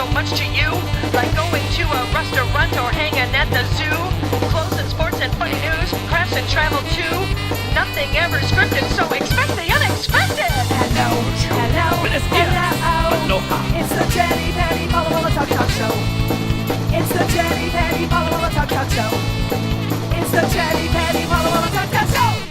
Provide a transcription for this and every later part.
so much to you, like going to a restaurant or hanging at the zoo. Clothes and sports and funny news, crafts and travel too. Nothing ever scripted, so expect the unexpected. Hello. It's the Jenny Penny Walla Talk Show. It's the Jenny Penny Walla Talk Show. It's the Jenny Penny Walla Talk Show.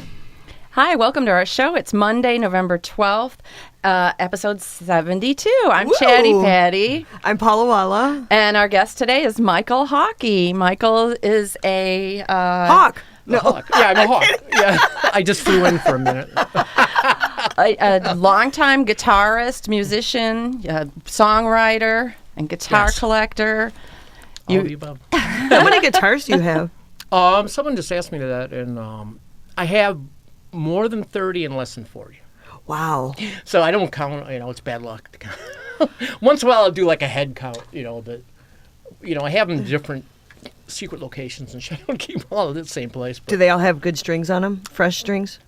Hi, welcome to our show. It's Monday, November 12th, episode 72. I'm Woo! Chatty Patty. I'm Paula Walla. And our guest today is Michael Hawkey. Michael is a... Hawk. No. Hawk. Yeah, I'm a hawk. Yeah, I just flew in for a minute. a longtime guitarist, musician, songwriter, and guitar collector. All of the above. How many guitars do you have? Someone just asked me that, and I have more than 30 and less than 40. Wow. So I don't count. It's bad luck to count. Once in a while, I'll do like a head count. But I have them in different secret locations and shit. I don't keep them all in the same place. But, Do they all have good strings on them? Fresh strings?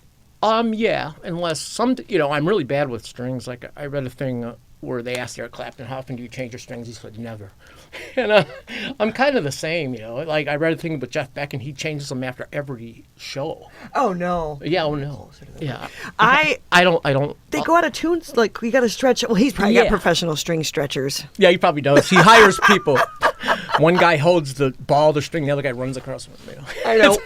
Yeah, unless some. I'm really bad with strings. Like I read a thing where they asked Eric Clapton, "How often do you change your strings?" He said, "Never." And I'm kind of the same, Like I read a thing with Jeff Beck, and he changes them after every show. Oh no. Yeah. Oh no. Yeah. I don't. They go out of tune. Like we got to stretch. Well, he's probably got professional string stretchers. Yeah, he probably does. He hires people. One guy holds the ball of the string, the other guy runs across it. I know.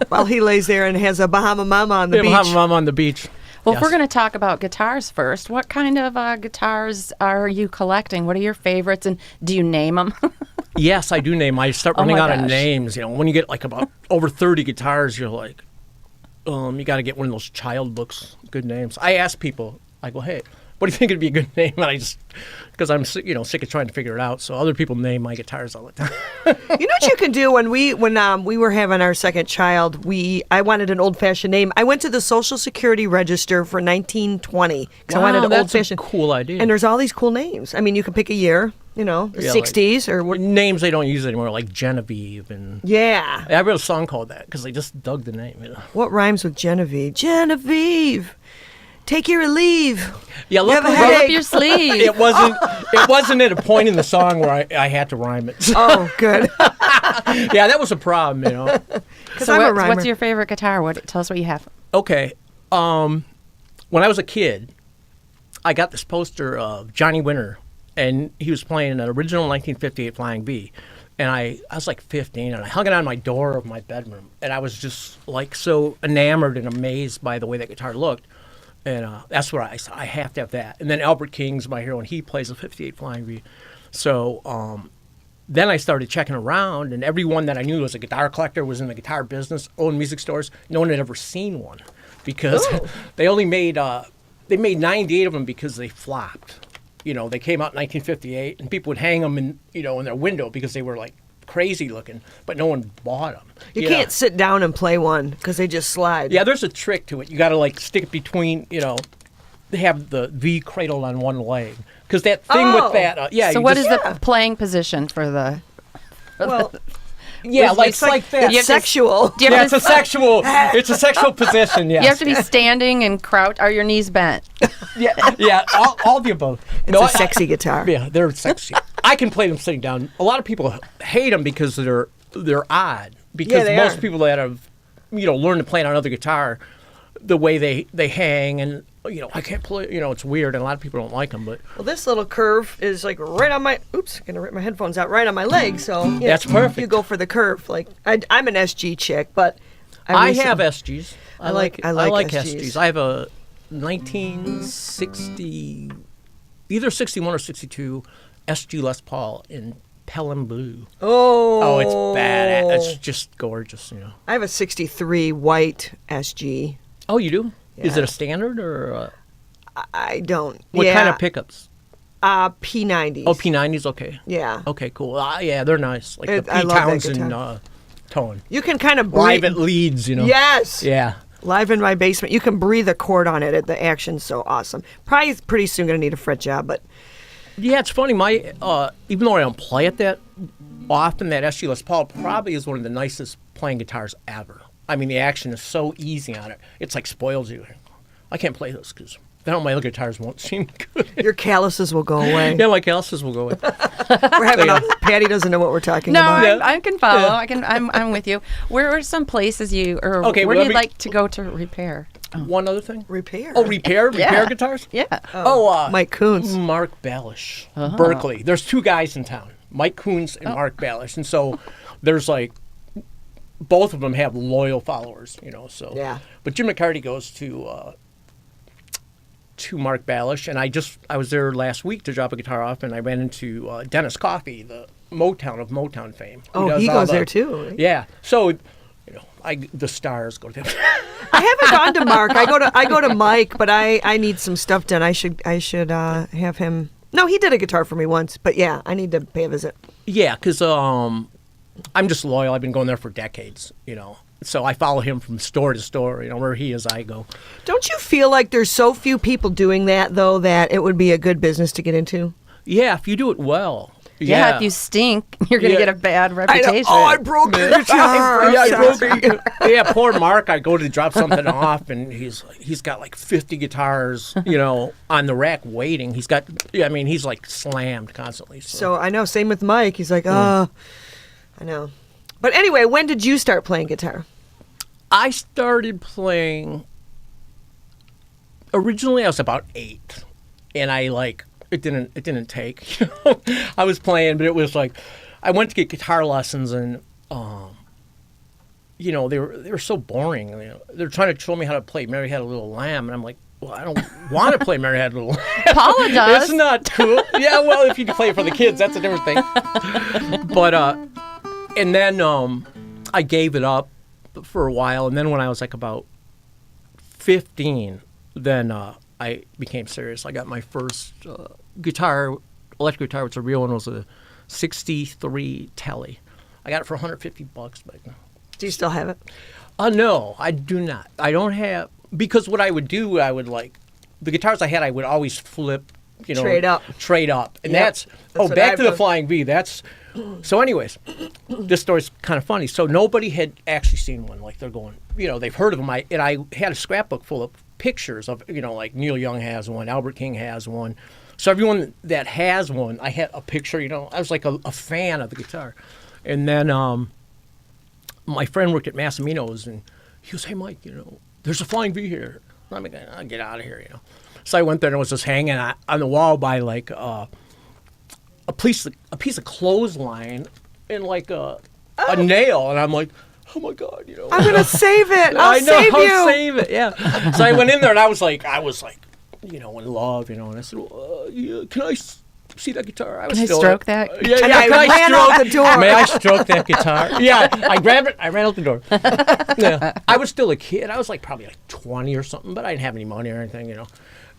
While he lays there and has a Bahama Mama on the beach. Bahama Mama on the beach. Well, Yes. if we're going to talk about guitars first, what kind of guitars are you collecting? What are your favorites, and do you name them? Yes, I do name. I start Oh running my out of gosh. names. When you get like about over 30 guitars, you're like, you got to get one of those child books, good names. I ask people, I go, hey, what do you think would be a good name? And I just, because I'm sick of trying to figure it out. So other people name my guitars all the time. You know what you can do when we were having our second child, I wanted an old-fashioned name. I went to the Social Security Register for 1920 because I wanted an that's old-fashioned. a cool idea. And there's all these cool names. I mean, you can pick a year, the Yeah, 60s or what. Names they don't use anymore, like Genevieve and. Yeah. I wrote a song called that because they just dug the name. What rhymes with Genevieve? Genevieve, take your leave. Yeah, You have a Roll headache. up your sleeve. It wasn't at a point in the song where I had to rhyme it. Oh, good. Yeah, that was a problem, Because So I'm a what's rhymer. your favorite guitar? Tell us what you have. Okay. When I was a kid, I got this poster of Johnny Winter, and he was playing an original 1958 Flying V. And I was like 15, and I hung it on my door of my bedroom. And I was just like so enamored and amazed by the way that guitar looked. And that's where I said, I have to have that. And then Albert King's my hero, and he plays a 58 Flying V. So then I started checking around, and everyone that I knew was a guitar collector, was in the guitar business, owned music stores. No one had ever seen one because they only made 98 of them because they flopped. They came out in 1958, and people would hang them in their window because they were like crazy looking, but no one bought them. You can't sit down and play one because they just slide. Yeah, there's a trick to it. You got to like stick it between, they have the V cradled on one leg. Because that thing with that, So what is the playing position for the... Well, Yeah, it's like that. It's sexual. Do you Yeah, have it's a sexual position, yes. You have to be standing and crouch. Are your knees bent? Yeah, all the above. It's a sexy guitar. Yeah, they're sexy. I can play them sitting down. A lot of people hate them because they're odd. Because they most are. people that have, learned to play on another guitar, the way they hang and, I can't play, it's weird, and a lot of people don't like them, but... Well, this little curve is like right on my. Oops, gonna rip my headphones out. Right on my leg. So That's perfect. You go for the curve. Like I'm an SG chick, but I have SGs. I like SGs. I have a 1960, either 61 or 62 SG Les Paul in Pelham Blue. Oh, it's bad. It's just gorgeous, I have a '63 white SG. Oh, you do? Is Yeah. it a standard or I don't. what yeah. kind of pickups? P90s. Oh, P90s. Okay. Yeah. Okay, cool. Yeah, they're nice. Like the I P love that Townsend guitar. tone. You can kind of Live breathe. at Leeds, Yes. Yeah. Live in my basement. You can breathe a chord on it. The action's so awesome. Probably pretty soon gonna need a fret job, but Yeah, it's funny. My even though I don't play it that often, that SG Les Paul probably is one of the nicest playing guitars ever. I mean, the action is so easy on it. It's like spoils you. I can't play those because Then my other guitars won't seem good. Your calluses will go away. Yeah, my calluses will go away. We're having Patty doesn't know what we're talking No, about. I can follow. I'm with you. Where are some places where do you like to go to repair? One other thing. Repair. Oh, repair guitars. Yeah. Mike Coons. Mark Balish, Berkeley. There's two guys in town, Mike Coons and Mark Balish, and so there's like both of them have loyal followers, So yeah. But Jim McCarty goes to Mark Balish, and I was there last week to drop a guitar off, and I ran into Dennis Coffey, the Motown of Motown fame. Oh, he goes there too. Right? Yeah. So, the stars go to them. I haven't gone to Mark. I go to Mike, but I need some stuff done. I should have him. No, he did a guitar for me once, but yeah, I need to pay a visit. Yeah, because I'm just loyal. I've been going there for decades, So I follow him from store to store. Where he is, I go. Don't you feel like there's so few people doing that, though, that it would be a good business to get into? Yeah, if you do it well. Yeah, if you stink, you're going to get a bad reputation. I broke the guitar. I broke it. Yeah, poor Mark. I go to drop something off, and he's got like 50 guitars, on the rack waiting. He's like slammed constantly. So I know. Same with Mike. He's like, I know. But anyway, when did you start playing guitar? I started playing. Originally, I was about 8, and it didn't take. I was playing, but it was like I went to get guitar lessons, and they were so boring. They're trying to show me how to play "Mary Had a Little Lamb," and I'm like, well, I don't want to play "Mary Had a Little Lamb." Paula does. It's not cool. Yeah, well, if you can play it for the kids, that's a different thing. But and then I gave it up for a while, and then when I was like about 15, then I became serious. I got my first guitar, electric guitar, which a real one, was a 63 Tele. I got it for $150 back then. Do you still have it? No, I do not. I don't have, because what I would do, the guitars I had, I would always flip, Trade up. And Yep. that's what back I've to the done. Flying V. So anyways, this story's kind of funny. So nobody had actually seen one. Like they're going, they've heard of them. I had a scrapbook full of pictures of, like Neil Young has one, Albert King has one. So everyone that has one, I had a picture, I was like a fan of the guitar. And then my friend worked at Massimino's, and he goes, hey, Mike, there's a Flying V here. I'm like, I'll get out of here, So I went there, and it was just hanging on the wall by like a piece of clothesline and like a nail. And I'm like, oh my God, I'm gonna save it. I'll save it. Yeah. So I went in there, and I was like, in love, and I said, well, can I see that guitar? Can I stroke that? Yeah, And I ran out the door. May I stroke that guitar? Yeah, I grabbed it. I ran out the door. Yeah. I was still a kid. I was probably 20 or something, but I didn't have any money or anything,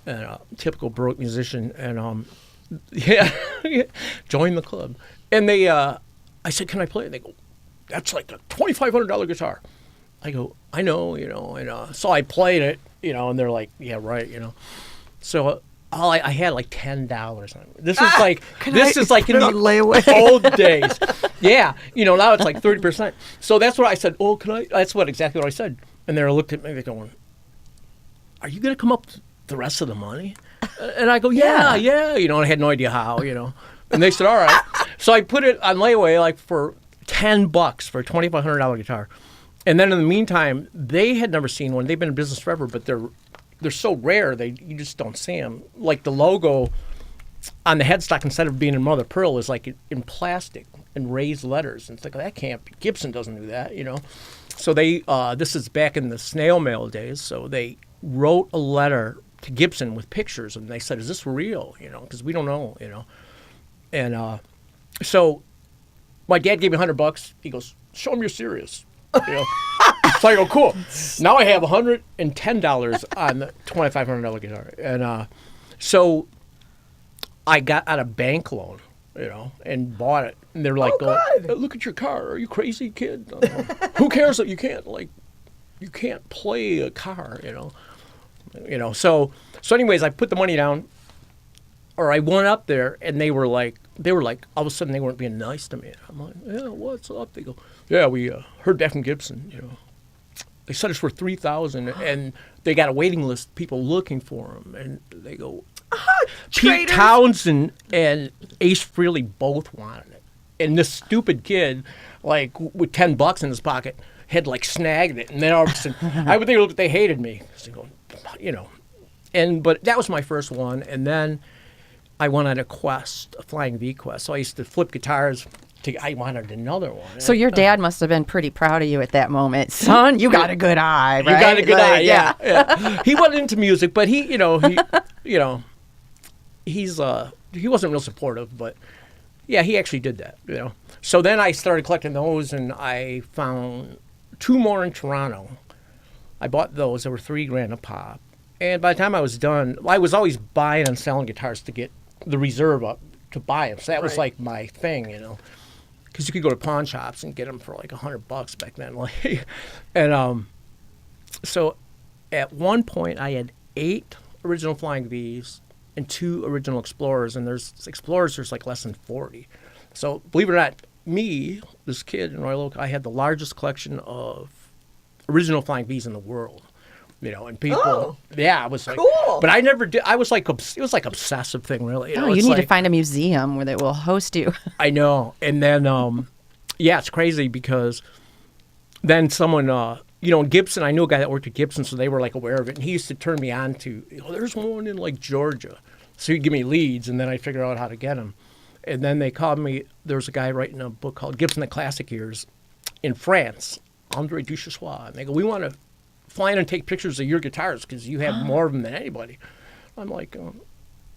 And typical broke musician, and joined the club. And they, I said, can I play it? They go, that's like a $2,500 guitar. I go, I know, and so I played it, and they're like, yeah, right, So I had like $10. This is like in the layaway? old days. Yeah, now it's like 30%. So that's what I said. Oh, can I? That's exactly what I said. And they looked at me, they're going, are you going to come up with the rest of the money? And I go, yeah. I had no idea how, And they said, all right. So I put it on layaway for $10 for a $2,500 guitar. And then in the meantime, they had never seen one. They've been in business forever, but they're so rare, you just don't see them. Like the logo on the headstock, instead of being in mother of pearl, is like in plastic and raised letters. And it's like, that can't be. Gibson doesn't do that, So they, this is back in the snail mail days, so they wrote a letter to Gibson with pictures, and they said, is this real? Because we don't know, And so my dad gave me $100. He goes, show him you're serious. So I go, cool. Now I have $110 on the $2,500 guitar. And so I got out a bank loan, and bought it. And they're like, look at your car. Are you crazy, kid? Who cares that you can't play a car, So anyways, I put the money down, or I went up there, and they were like, all of a sudden they weren't being nice to me. I'm like, yeah, what's up? They go, yeah, we heard back from Gibson, They said it's for $3,000, and they got a waiting list, people looking for them, and they go. Pete Traitors. Townsend and Ace Frehley both wanted it, and this stupid kid, like with $10 in his pocket, had like snagged it, and then all of a sudden, I would think they hated me. 'Cause they go, but that was my first one, and then I went on a quest, a flying V quest. So I used to flip guitars. I wanted another one. So your dad must have been pretty proud of you at that moment. Son, you got a good eye, right? You got a good Like, eye, yeah. He wasn't into music, but he wasn't real supportive, but yeah, he actually did that, So then I started collecting those, and I found 2 more in Toronto. I bought those. They were $3,000 a pop. And by the time I was done, I was always buying and selling guitars to get the reserve up to buy them. So that was like my thing, because you could go to pawn shops and get them for like $100 back then. And so at one point I had 8 original Flying V's and 2 original Explorers, and there's like less than 40. So believe it or not, me, this kid in Royal Oak, I had the largest collection of original Flying V's in the world. And people, I was like, cool. But I never did. I was like, it was like obsessive thing, really. Oh, you need to find a museum where they will host you. I know. And then, it's crazy because then someone, Gibson, I knew a guy that worked at Gibson, so they were like aware of it. And he used to turn me on to, there's one in like Georgia. So he'd give me leads, and then I'd figure out how to get them. And then they called me, there was a guy writing a book called Gibson the Classic Years in France, André Duchessois. And they go, we want to fly in and take pictures of your guitars because you have more of them than anybody. I'm like,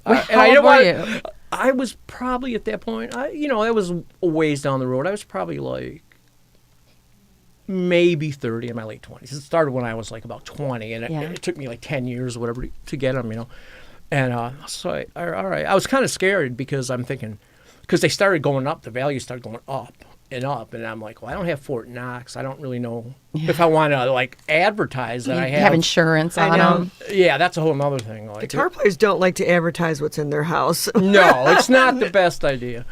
How old were you? I was probably at that point, that was a ways down the road. I was probably like maybe 30 in my late 20s. It started when I was like about 20, and it took me like 10 years or whatever to get them, And so, all right, I was kind of scared because I'm thinking, because they started going up, the value started going up and up, and I'm like, well, I don't have Fort Knox. I don't really know if I want to like advertise that I have insurance on them. Yeah, that's a whole other thing. Like, Guitar players don't like to advertise what's in their house. no, it's not the best idea.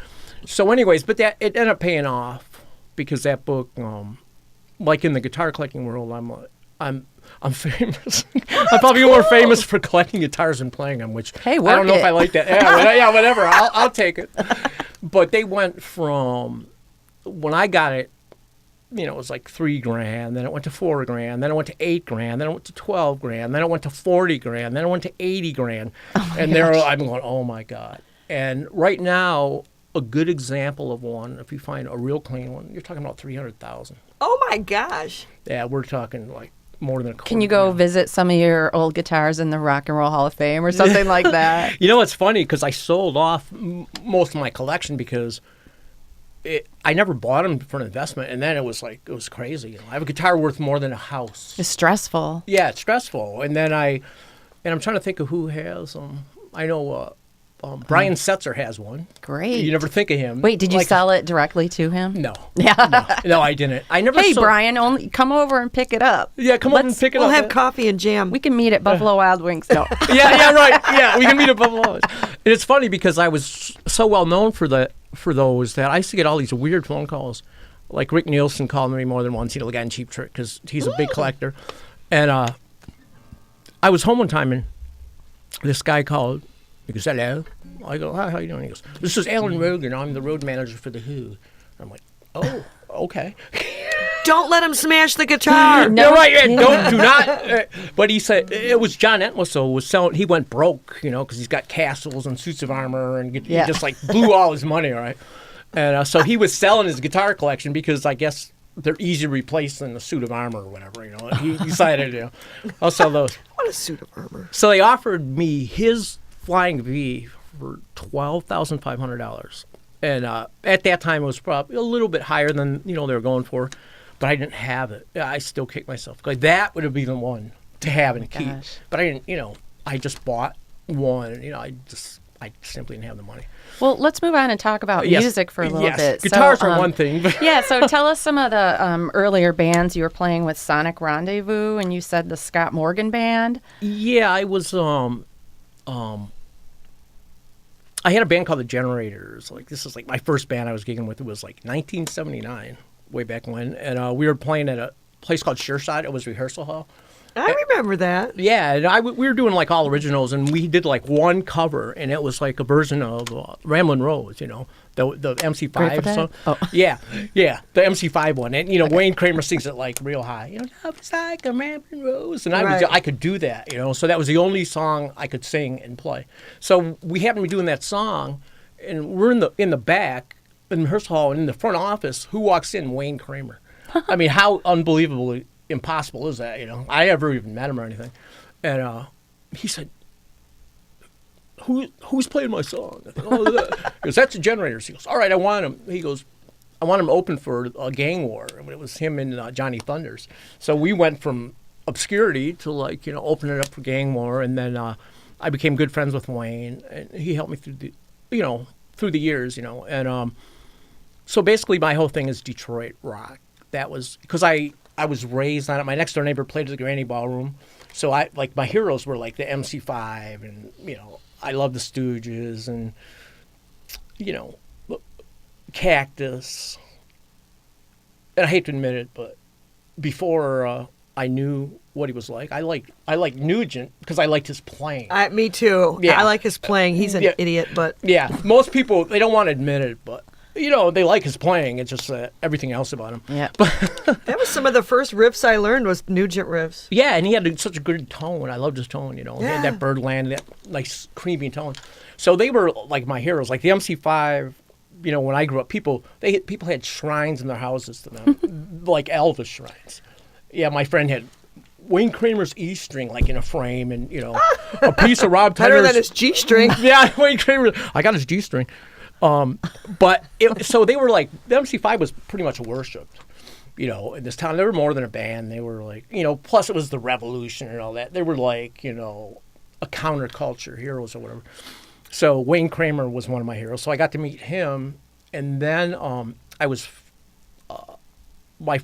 So, anyways, but it ended up paying off because that book, like in the guitar collecting world, I'm famous. I'm probably more famous for collecting guitars and playing them, which Hey, I work don't know it. if I like that. Yeah, whatever. I'll take it. But they went from when I got it, it was like $3,000. Then it went to $4,000. Then it went to $8,000. Then it went to $12,000. Then it went to $40,000. Then it went to $80,000. And I'm going, oh my God. And right now, a good example of one, if you find a real clean one, you're talking about $300,000. Oh my gosh. Yeah, we're talking like more than a quarter. Can you go visit some of your old guitars in the Rock and Roll Hall of Fame or something like that? It's funny because I sold off most of my collection because I never bought them for an investment, and then it was crazy. I have a guitar worth more than a house. It's stressful. Yeah, it's stressful. And then I'm trying to think of who has them. I know Brian Setzer has one. Great. You never think of him. Wait, did you sell it directly to him? No. Yeah. No, I didn't. I never. Hey, sold. Brian, only come over and pick it up. Yeah, come over and pick it We'll up. have coffee and jam. We can meet at Buffalo Wild Wings. No. Yeah, right. Yeah, we can meet at Buffalo. And it's funny because I was so well known for those that I used to get all these weird phone calls. Like Rick Nielsen called me more than once, the guy in Cheap Trick, because he's a big collector. And I was home one time, and this guy called. He goes, hello. I go, hi, how you doing? He goes, this is Alan Rogan. I'm the road manager for The Who. I'm like, oh, okay. Don't let him smash the guitar. No, right. Yeah, do not. But he said it was John Entwistle was selling. He went broke, because he's got castles and suits of armor, and he just like blew all his money, right? And so he was selling his guitar collection because I guess they're easy to replace than the suit of armor or whatever. He decided, I'll sell those. What a suit of armor. So they offered me his Flying V for $12,500. And at that time, it was probably a little bit higher than, they were going for. But I didn't have it. I still kicked myself. Like, that would have been the one to have and keep. Gosh. But I didn't, I just bought one. I simply didn't have the money. Well, let's move on and talk about music for a little bit. Guitars are one thing. But yeah, so tell us some of the earlier bands you were playing with. Sonic Rendezvous, and you said the Scott Morgan Band. Yeah, I was, I had a band called The Generators. Like, this is like my first band I was gigging with. It was like 1979, way back when. And we were playing at place called Sureside. It was rehearsal hall. I remember that. Yeah, and we were doing like all originals, and we did like one cover, and it was like a version of Ramblin' Rose, you know, the MC5 Grateful Dead? song. Oh. Yeah, the MC5 one, and you know Wayne Kramer sings it like real high, you know, love is like a Ramblin' Rose, and Right. I could do that, you know, so that was the only song I could sing and play. So we happened to be doing that song, and we're in the back in rehearsal hall, and in the front office, who walks in? Wayne Kramer. I mean, how unbelievably impossible is that, you know? I never even met him or anything. And he said, who's playing my song? I thought, he goes, that's the Generators. He goes, all right, I want him. He goes, I want him to open for Gang War. And it was him and Johnny Thunders. So we went from obscurity to like, you know, opening it up for Gang War. And then I became good friends with Wayne. And he helped me through the years, you know. And so basically my whole thing is Detroit rock. That was, because I was raised on it. My next door neighbor played at the Granny Ballroom. So my heroes were like the MC5 and, you know, I love the Stooges and, you know, Cactus. And I hate to admit it, but before I knew what he was like, I like Nugent because I liked his playing. Me too. Yeah. I like his playing. He's an idiot, but Yeah, most people, they don't want to admit it, but, you know, they like his playing. It's just everything else about him. Yeah. that was some of the first riffs I learned was Nugent riffs. Yeah, and he had such a good tone. I loved his tone, you know. He had Yeah. that Birdland, that nice creamy tone. So they were like my heroes. Like the MC5, you know, when I grew up, people had shrines in their houses to them, like Elvis shrines. Yeah, my friend had Wayne Kramer's E string, like in a frame, and, you know, a piece of Rob Better Tedder's. than his G string. Yeah, Wayne Kramer. I got his G string. But so they were like, the MC5 was pretty much worshipped, you know, in this town. They were more than a band. They were like, you know, plus it was the revolution and all that. They were like, you know, a counterculture heroes or whatever. So Wayne Kramer was one of my heroes. So I got to meet him. And then I was, I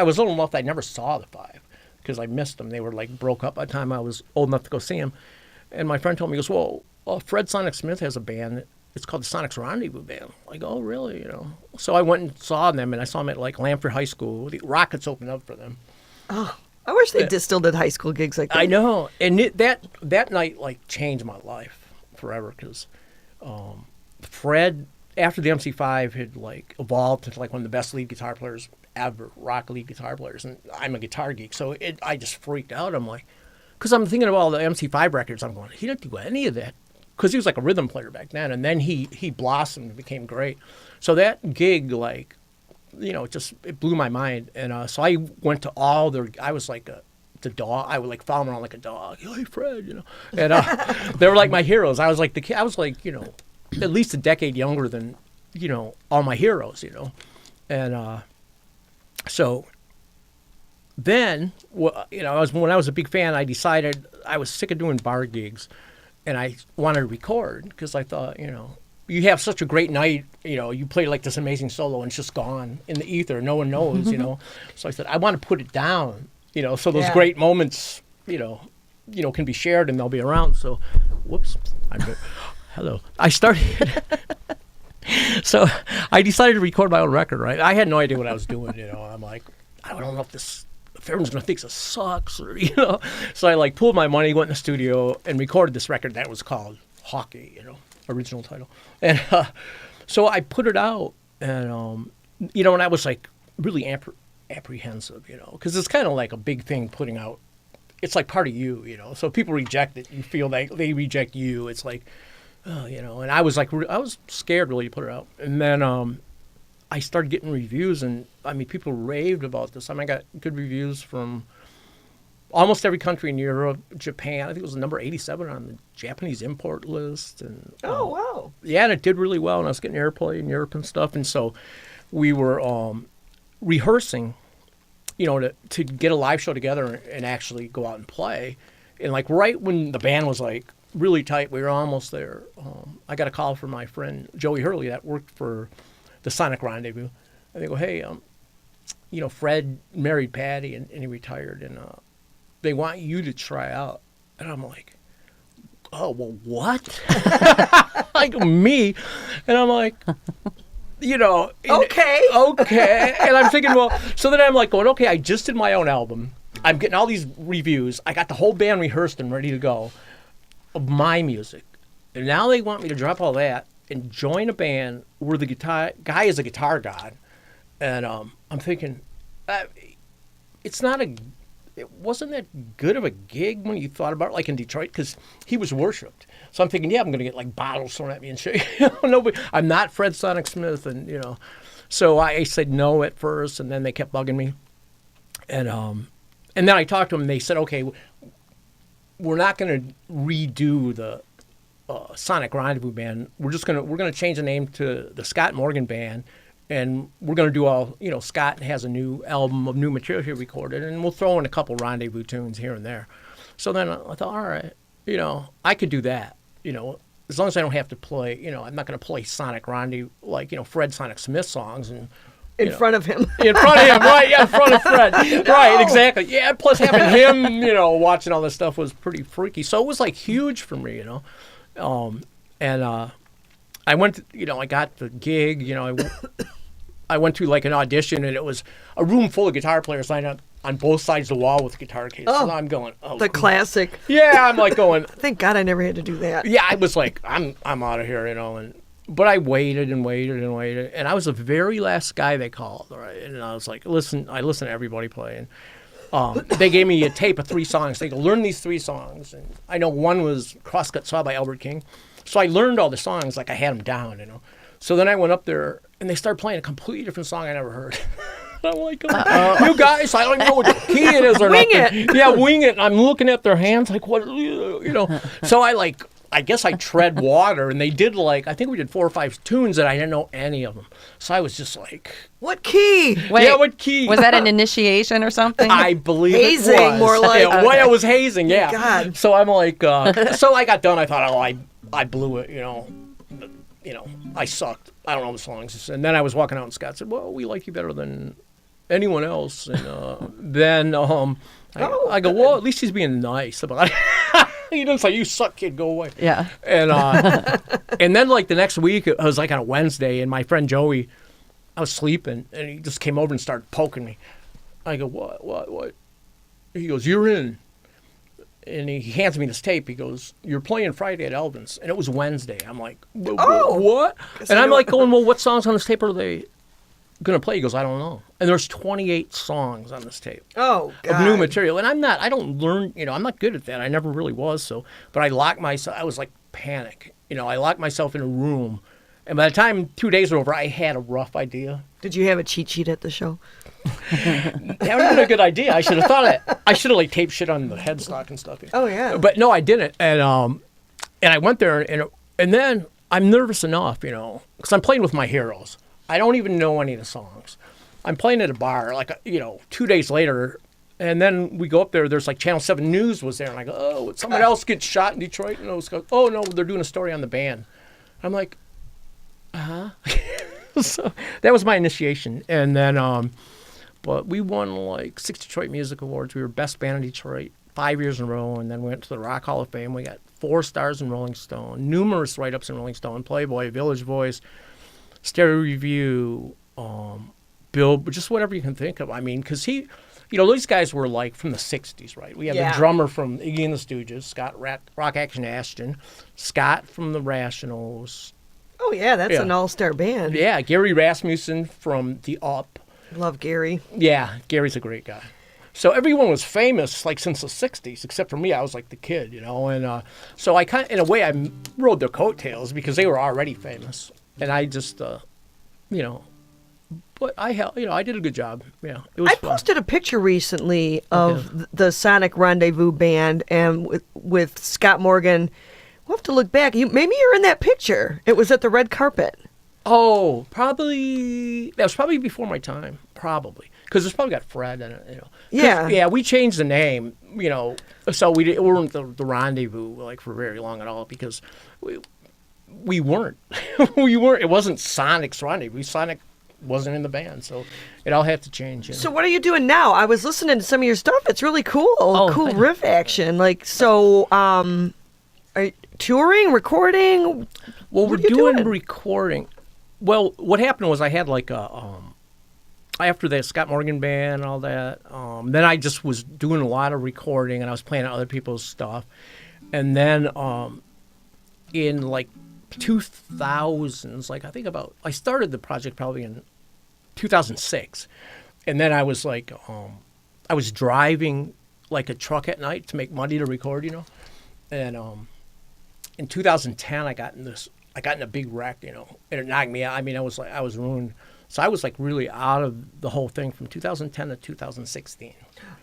was old enough that I never saw the Five because I missed them. They were like broke up by the time I was old enough to go see them. And my friend told me, he goes, well, Fred Sonic Smith has a band. It's called the Sonic's Rendezvous Band. Like, oh, really? You know. So I went and saw them, and I saw them at like Lamford High School. The Rockets opened up for them. Oh, I wish they still did high school gigs like that. I know, and that night like changed my life forever because Fred, after the MC5 had like evolved into like one of the best lead guitar players ever, rock lead guitar players, and I'm a guitar geek, so I just freaked out. I'm like, because I'm thinking of all the MC5 records, I'm going, he didn't do any of that. Because he was like a rhythm player back then, and then he blossomed and became great. So that gig, like, you know, it blew my mind. And so I went to all their. I was like the dog. I would like follow them around like a dog. Hey, Fred, you know. And they were like my heroes. I was like the kid. I was like, you know, at least a decade younger than, you know, all my heroes, you know. And so then, you know, when I was a big fan, I decided I was sick of doing bar gigs. And I wanted to record because I thought, you know, you have such a great night, you know, you play like this amazing solo and it's just gone in the ether. No one knows, you know. So I said, I want to put it down, you know, so those great moments, you know, can be shared and they'll be around. So, whoops, hello. I started, so I decided to record my own record, right? I had no idea what I was doing, you know. I'm like, I don't know if everyone's gonna think this sucks, or, you know. So I like pulled my money, went in the studio, and recorded this record that was called Hawkey, you know, original title. And so I put it out, and you know, and I was like really apprehensive, you know, because it's kind of like a big thing putting out. It's like part of you, you know. So if people reject it, you feel like they reject you. It's like, oh, you know. And I was like, I was scared really to put it out, and then I started getting reviews, and I mean, people raved about this. I mean, I got good reviews from almost every country in Europe, Japan. I think it was number 87 on the Japanese import list. And Oh, wow. yeah, and it did really well, and I was getting airplay in Europe and stuff. And so we were rehearsing, you know, to get a live show together and actually go out and play. And like right when the band was like really tight, we were almost there. I got a call from my friend Joey Hurley that worked for the Sonic Rendezvous. And they go, hey, you know, Fred married Patty and he retired, and they want you to try out. And I'm like, oh, well, what? Like me? And I'm like, you know. Okay. Okay. And I'm thinking, well, so then I'm like going, okay, I just did my own album. I'm getting all these reviews. I got the whole band rehearsed and ready to go of my music. And now they want me to drop all that and join a band where the guy is a guitar god. And I'm thinking, it wasn't that good of a gig when you thought about it, like in Detroit, because he was worshipped. So I'm thinking, yeah, I'm going to get like bottles thrown at me and shit. Nobody, I'm not Fred Sonic Smith, and you know. So I said no at first, and then they kept bugging me, and then I talked to them, and they said, okay, we're not going to redo the Sonic Rendezvous Band. We're gonna change the name to the Scott Morgan Band. And we're going to do all, you know, Scott has a new album of new material he recorded, and we'll throw in a couple rendezvous tunes here and there. So then I thought, all right, you know, I could do that, you know, as long as I don't have to play, you know, I'm not going to play Sonic Rendezvous, like, you know, Fred Sonic Smith songs. And In front of him. In front of him, right, yeah, in front of Fred. Right, exactly. Yeah, plus having him, you know, watching all this stuff was pretty freaky. So it was, like, huge for me, you know. I went to, you know, I got the gig, you know, I went to like an audition, and it was a room full of guitar players lined up on both sides of the wall with guitar cases. Oh, and I'm going, oh, the classic. Yeah, I'm like going. Thank God I never had to do that. Yeah, I was like, I'm out of here, you know. But I waited and waited and waited, and I was the very last guy they called, right? And I was like, listen, I listen to everybody play, and they gave me a tape of 3 songs. They go, learn these 3 songs, and I know one was Crosscut Saw by Albert King, so I learned all the songs like I had them down, you know. So then I went up there, and they started playing a completely different song I never heard. I'm like, you guys, I don't even know what the key it is or Wing nothing. it. Yeah, wing it. And I'm looking at their hands like, what, you know. So I guess I tread water, and they did I think we did 4 or 5 tunes that I didn't know any of them. So I was just like, What key? Wait, yeah, what key? Was that an initiation or something? I believe Hazing, it was. more like. Yeah, I was hazing, yeah. God. So I'm like, so I got done. I thought, I blew it, you know. You know, I sucked. I don't know the songs. And then I was walking out, and Scott said, well, we like you better than anyone else. And then I go, well, at least he's being nice about it. He didn't say, you suck, kid, go away. Yeah. And and then like the next week, it was like on a Wednesday, and my friend Joey, I was sleeping, and he just came over and started poking me. I go, what? He goes, you're in. And he hands me this tape. He goes, you're playing Friday at Elvin's. And it was Wednesday. I'm like, what? And I'm like going, well, what songs on this tape are they going to play? He goes, I don't know. And there's 28 songs on this tape. Oh, God. Of new material. And I don't learn, you know, I'm not good at that. I never really was. So, but I locked myself, I was like panic. You know, I locked myself in a room. And by the time 2 days were over, I had a rough idea. Did you have a cheat sheet at the show? That would have been a good idea. I should have thought it. I should have like taped shit on the headstock and stuff. Oh, yeah. But no, I didn't. And I went there, and then I'm nervous enough, you know, because I'm playing with my heroes. I don't even know any of the songs. I'm playing at a bar, like, you know, 2 days later, and then we go up there. There's like Channel 7 News was there, and I go, oh, someone else gets shot in Detroit, and I was go, oh no, they're doing a story on the band. I'm like, so that was my initiation, and then but we won like 6 Detroit Music Awards. We were best band in Detroit 5 years in a row, and then we went to the Rock Hall of Fame. We got 4 stars in Rolling Stone, numerous write-ups in Rolling Stone, Playboy, Village Voice, Stereo Review, Bill, just whatever you can think of. I mean, because he, you know, these guys were like from the 60s, right? We had Yeah. the drummer from Iggy and the Stooges, Scott Rock Action Ashton, Scott from the Rationals. Oh, yeah, that's Yeah. an all-star band. Yeah, Gary Rasmussen from The Up. Love Gary. Yeah, Gary's a great guy. So everyone was famous like since the 60s, except for me. I was like the kid, you know. And so I kind of, in a way, I rode their coattails because they were already famous. And I just, you know, but I did a good job. Yeah, it was I fun. posted a picture recently of the Sonic Rendezvous Band and with Scott Morgan. We'll have to look back. Maybe you're in that picture. It was at the red carpet. Oh, probably, that was probably before my time, probably. Because it's probably got Fred in it, you know. 'Cause, Yeah. Yeah, we changed the name, you know, so we weren't the Rendezvous, like, for very long at all, because we weren't. We weren't. It wasn't Sonic's Rendezvous. Sonic wasn't in the band, so it all had to change. You know? So what are you doing now? I was listening to some of your stuff. It's really cool. Cool thank you. riff action. Like, so, are you touring, recording? Well, What we're are you doing doing? recording. Well, what happened was I had like after the Scott Morgan band and all that, then I just was doing a lot of recording and I was playing other people's stuff. And then in like 2000s, like I started the project probably in 2006. And then I was like, I was driving like a truck at night to make money to record, And in 2010, I got in a big wreck, and it knocked me out. I mean, I was ruined. So I was like really out of the whole thing from 2010 to 2016.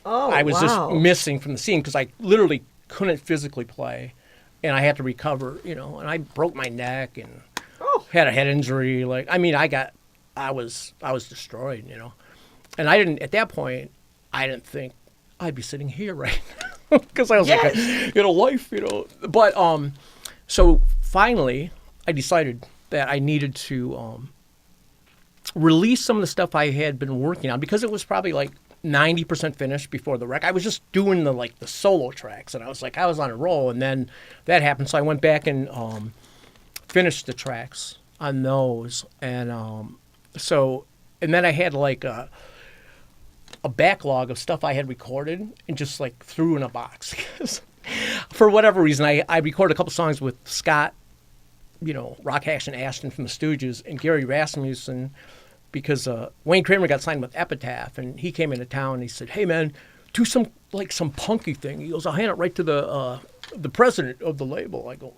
Oh, I was wow. just missing from the scene because I literally couldn't physically play, and I had to recover, and I broke my neck and had a head injury. Like, I mean, I was destroyed, and at that point, I didn't think I'd be sitting here right now because I was like, life, But so finally, I decided that I needed to release some of the stuff I had been working on because it was probably like 90% finished before the wreck. I was just doing the solo tracks, and I was on a roll, and then that happened. So I went back and finished the tracks on those, and and then I had like a backlog of stuff I had recorded and just like threw in a box. For whatever reason, I recorded a couple songs with Scott, Rock Action Ashton from the Stooges, and Gary Rasmussen, because Wayne Kramer got signed with Epitaph, and he came into town and he said, "Hey man, do some punky thing." He goes, "I'll hand it right to the president of the label." I go,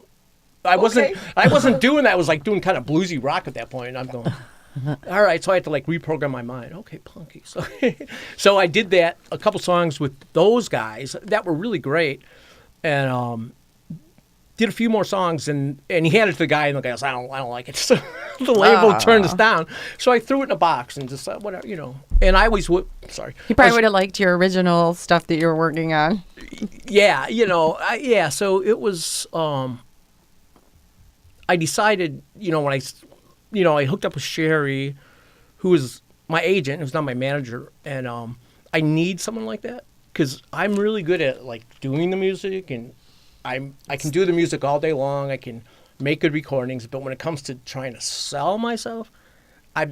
I wasn't doing that. I was like doing kind of bluesy rock at that point, and I'm going, all right. So I had to like reprogram my mind. Okay, punky. So I did that, a couple songs with those guys that were really great, and did a few more songs, and he handed it to the guy, and the guy goes, I don't like it. So the label turned us down. So I threw it in a box and just whatever, And I always would. Sorry. You probably would have liked your original stuff that you were working on. Yeah, yeah. So it was. I decided, when I hooked up with Sherry, who was my agent, who's not my manager, and I need someone like that because I'm really good at like doing the music, and I can do the music all day long. I can make good recordings, but when it comes to trying to sell myself, I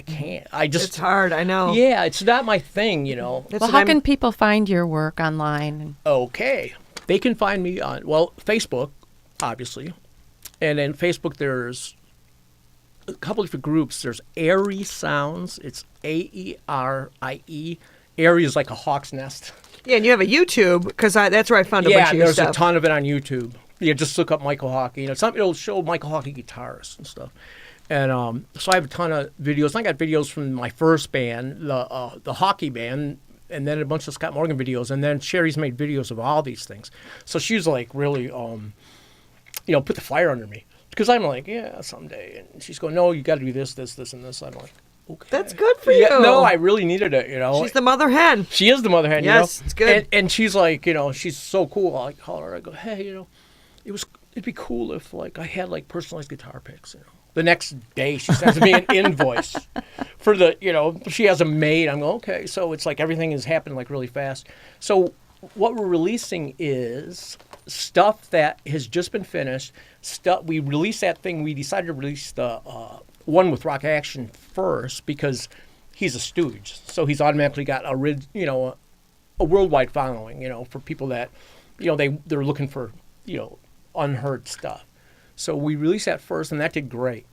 can't. It's hard. I know. Yeah, it's not my thing. Well, how can people find your work online? Okay, they can find me on Facebook, obviously, and then Facebook there's a couple different groups. There's Airy Sounds. It's AERIE. Airy is like a hawk's nest. Yeah, and you have a YouTube because that's where I found a bunch of your there's stuff. a ton of it on YouTube. Yeah, just look up Michael Hawkey. It'll show Michael Hawkey guitarists and stuff. And so I have a ton of videos. I got videos from my first band, the Hawkey band, and then a bunch of Scott Morgan videos. And then Sherry's made videos of all these things. So she's like really, put the fire under me. Because I'm like, yeah, someday. And she's going, no, you got to do this, this, this, and this. I'm like, okay. That's good for you. No, I really needed it, She's the mother hen. She is the mother hen, Yes, it's good. And she's like, she's so cool. I call her, I go, hey, it'd be cool if like I had like personalized guitar picks, The next day she sends me an invoice for the, she has a maid. I'm going, okay. So it's like everything is happening like really fast. So what we're releasing is stuff that has just been finished. We released that thing. We decided to release the one with Rock Action first because he's a stooge. So he's automatically got a worldwide following, for people that, they're looking for, unheard stuff. So we released that first, and that did great.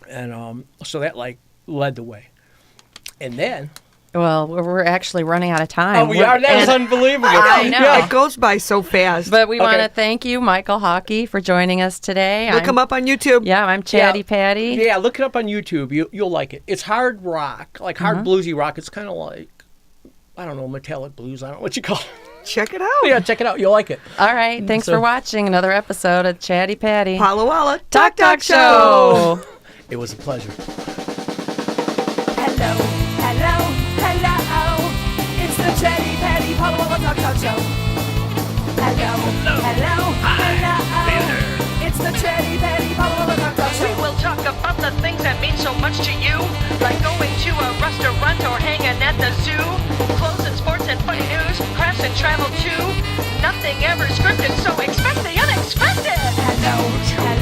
And so that like led the way. And then. Well, we're actually running out of time. Oh, we are? That was unbelievable. I know. Yeah, it goes by so fast. But we want to thank you, Michael Hawkey, for joining us today. Look him up on YouTube. Yeah, I'm Chatty Patty. Yeah, look it up on YouTube. You'll like it. It's hard rock, like hard bluesy rock. It's kind of like, I don't know, metallic blues. I don't know what you call it. Check it out. Yeah, check it out. You'll like it. All right. Thanks for watching another episode of Chatty Patty. Palo Walla Talk Show. It was a pleasure. Hello. It's the Chatty Patty Palo Walla Talk Show. Hello. It's the Chatty Patty Palo Walla Talk Show. We will talk about the things that mean so much to you, like going to a restaurant or hanging at the zoo, clothes and sports and funny news, crafts and travel too. Nothing ever scripted, so expect the unexpected. Hello.